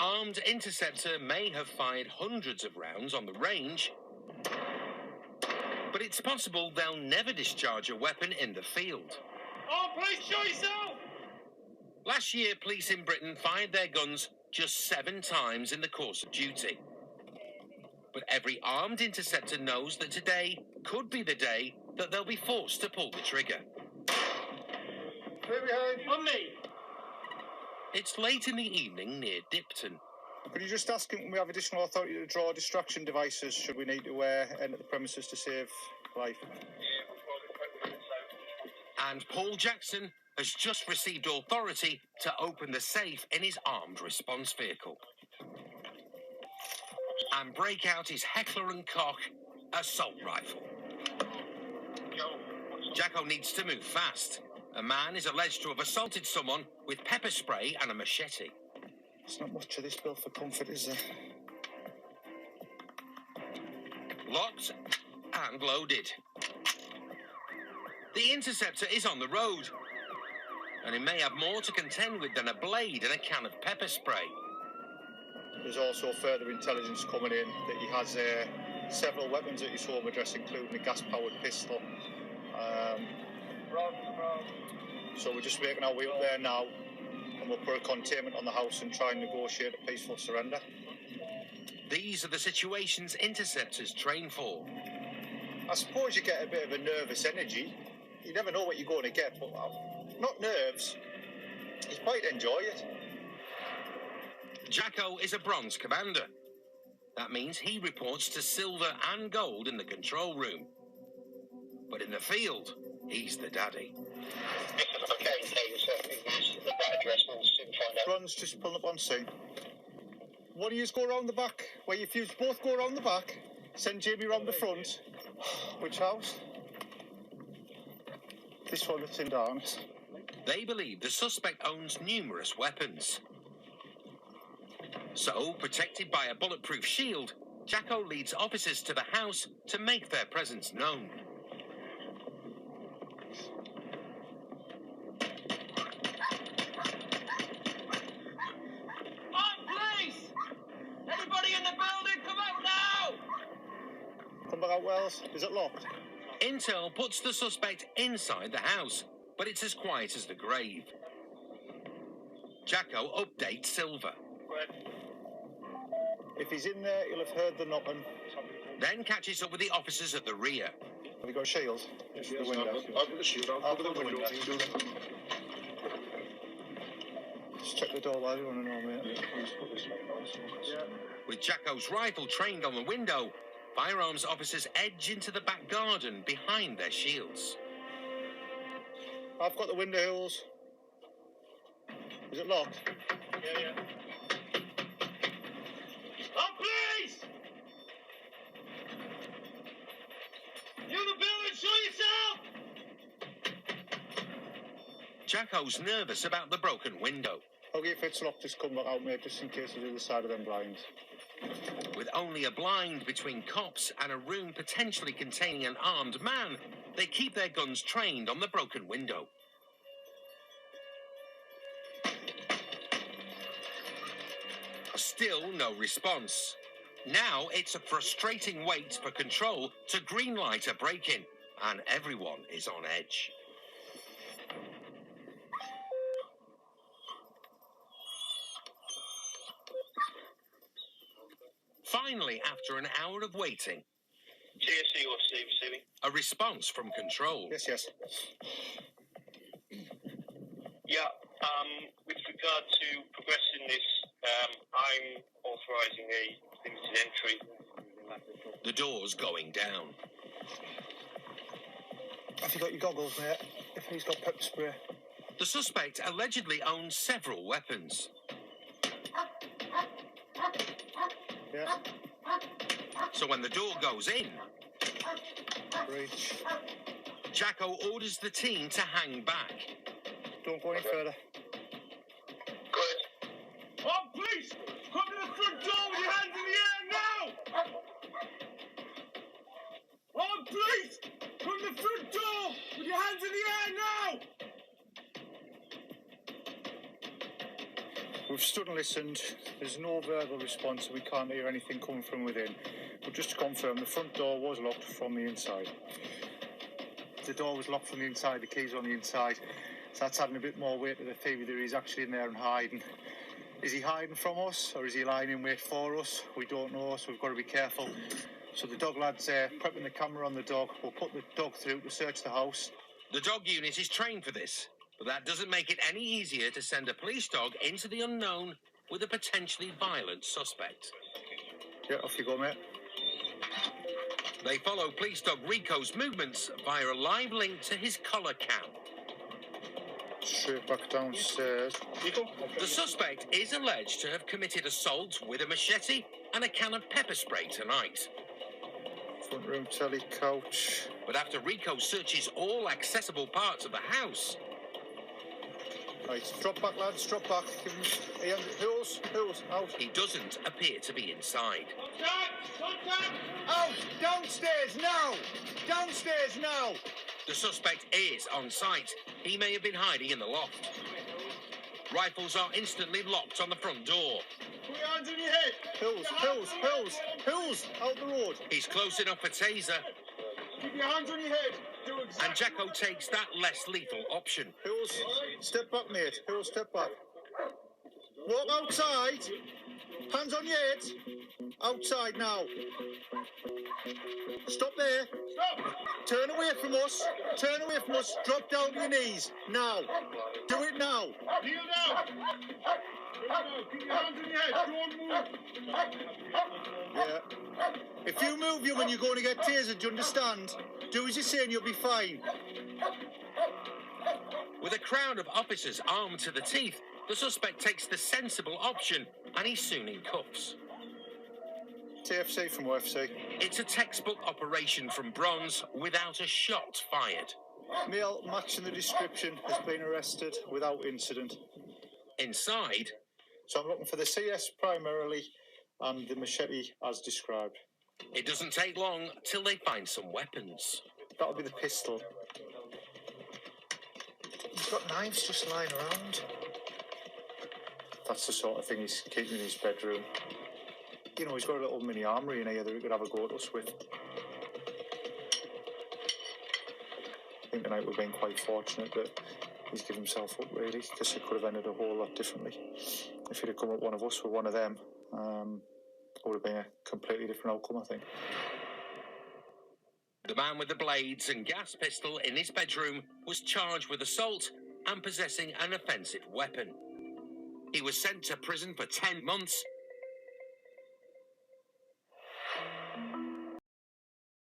armed interceptor may have fired hundreds of rounds on the range, but it's possible they'll never discharge a weapon in the field. Oh, please show yourself! Last year, police in Britain fired their guns just 7 times in the course of duty. But every armed interceptor knows that today could be the day that they'll be forced to pull the trigger. Clear behind. On me! It's late in the evening near Dipton. Could you just ask him, we have additional authority to draw distraction devices should we need to enter the premises to save life? And Paul Jackson has just received authority to open the safe in his armed response vehicle and break out his Heckler & Koch assault rifle. Jacko needs to move fast. A man is alleged to have assaulted someone with pepper spray and a machete. There's not much of this bill for comfort, is there? Locked and loaded. The interceptor is on the road, and he may have more to contend with than a blade and a can of pepper spray. There's also further intelligence coming in that he has several weapons at his home address, including a gas-powered pistol. So we're just making our way up there now, and we'll put a containment on the house and try and negotiate a peaceful surrender. These are the situations interceptors train for. I suppose you get a bit of a nervous energy. You never know what you're going to get, but not nerves. You quite enjoy it. Jacko is a bronze commander. That means he reports to silver and gold in the control room. But in the field, he's the daddy. Bronze just pulling up on scene. One of you go around the back. Well, if you both go around the back, send Jamie round the front. Which house? This one that's in darkness. They believe the suspect owns numerous weapons. So, protected by a bulletproof shield, Jacko leads officers to the house to make their presence known. Police! Anybody in the building, come out now! Come back out, Wells. Is it locked? Intel puts the suspect inside the house, but it's as quiet as the grave. Jacko updates Silver. If he's in there, he'll have heard the knocking. Then catches up with the officers at the rear. Have you got a shield? Yes, the window. I've got the shield. I'll put the window. Just check the door while you're on and on, mate. With Jacko's rifle trained on the window, firearms officers edge into the back garden behind their shields. I've got the window hills. Is it locked? Yeah. Oh, please! You in the building, show yourself! Jacko's nervous about the broken window. Okay, if it's locked, just come back out, mate, just in case it's the other side of them blinds. With only a blind between cops and a room potentially containing an armed man, they keep their guns trained on the broken window. Still no response. Now it's a frustrating wait for control to greenlight a break-in, and everyone is on edge. Finally, after an hour of waiting, TSC or receiving? a response from control. Yes. Yeah, with regard to progressing this, I'm authorising a limited entry. The door's going down. Have you got your goggles, mate? If he's got pepper spray. The suspect allegedly owns several weapons. Yeah. So when the door goes in, Breach. Jacko orders the team to hang back. Don't go any further. Good. Oh, please! Come to the front door with your hands in the air now! Oh, please! Come to the front door with your hands in the air now! We've stood and listened. There's no verbal response. We can't hear anything coming from within. But just to confirm, the front door was locked from the inside. The door was locked from the inside. The keys on the inside. So that's adding a bit more weight to the theory that he's actually in there and hiding. Is he hiding from us, or is he lying in wait for us? We don't know, so we've got to be careful. So the dog lad's prepping the camera on the dog. We'll put the dog through to search the house. The dog unit is trained for this, but that doesn't make it any easier to send a police dog into the unknown with a potentially violent suspect. Yeah, off you go, mate. They follow police dog Rico's movements via a live link to his collar cam. Straight back downstairs. The suspect is alleged to have committed assault with a machete and a can of pepper spray tonight. Front room telly, couch. But after Rico searches all accessible parts of the house, Right, drop back, lads, drop back. Give him Ian, hills, out. he doesn't appear to be inside. Out! Downstairs now! Downstairs now! The suspect is on site. He may have been hiding in the loft. Rifles are instantly locked on the front door. Put your hands on your head. Hills, out the road. He's close enough for taser, Keep your hands on your head. Do exactly. and Jacko takes that less lethal option. Hills, step back, mate. Hills, step back. Walk outside. Hands on your head. Outside now. Stop there. Stop. Turn away from us. Drop down to your knees. Now. Do it now. Kneel down. Keep your hands on your head. Don't move. Yeah. If you move you when you're going to get tasered, do you understand? Do as you say and you'll be fine. With a crowd of officers armed to the teeth, the suspect takes the sensible option, and he's soon in cuffs. TFC from OFC. It's a textbook operation from Bronze without a shot fired. Male matching the description has been arrested without incident. Inside, So I'm looking for the CS primarily and the machete as described. it doesn't take long till they find some weapons. That'll be the pistol. He's got knives just lying around. That's the sort of thing he's keeping in his bedroom. You know, he's got a little mini armoury in here that he could have a go at us with. I think tonight we've been quite fortunate that he's given himself up, really, because it could have ended a whole lot differently. If he'd have come at one of us or one of them, it would have been a completely different outcome, I think. The man with the blades and gas pistol in his bedroom was charged with assault and possessing an offensive weapon. He was sent to prison for 10 months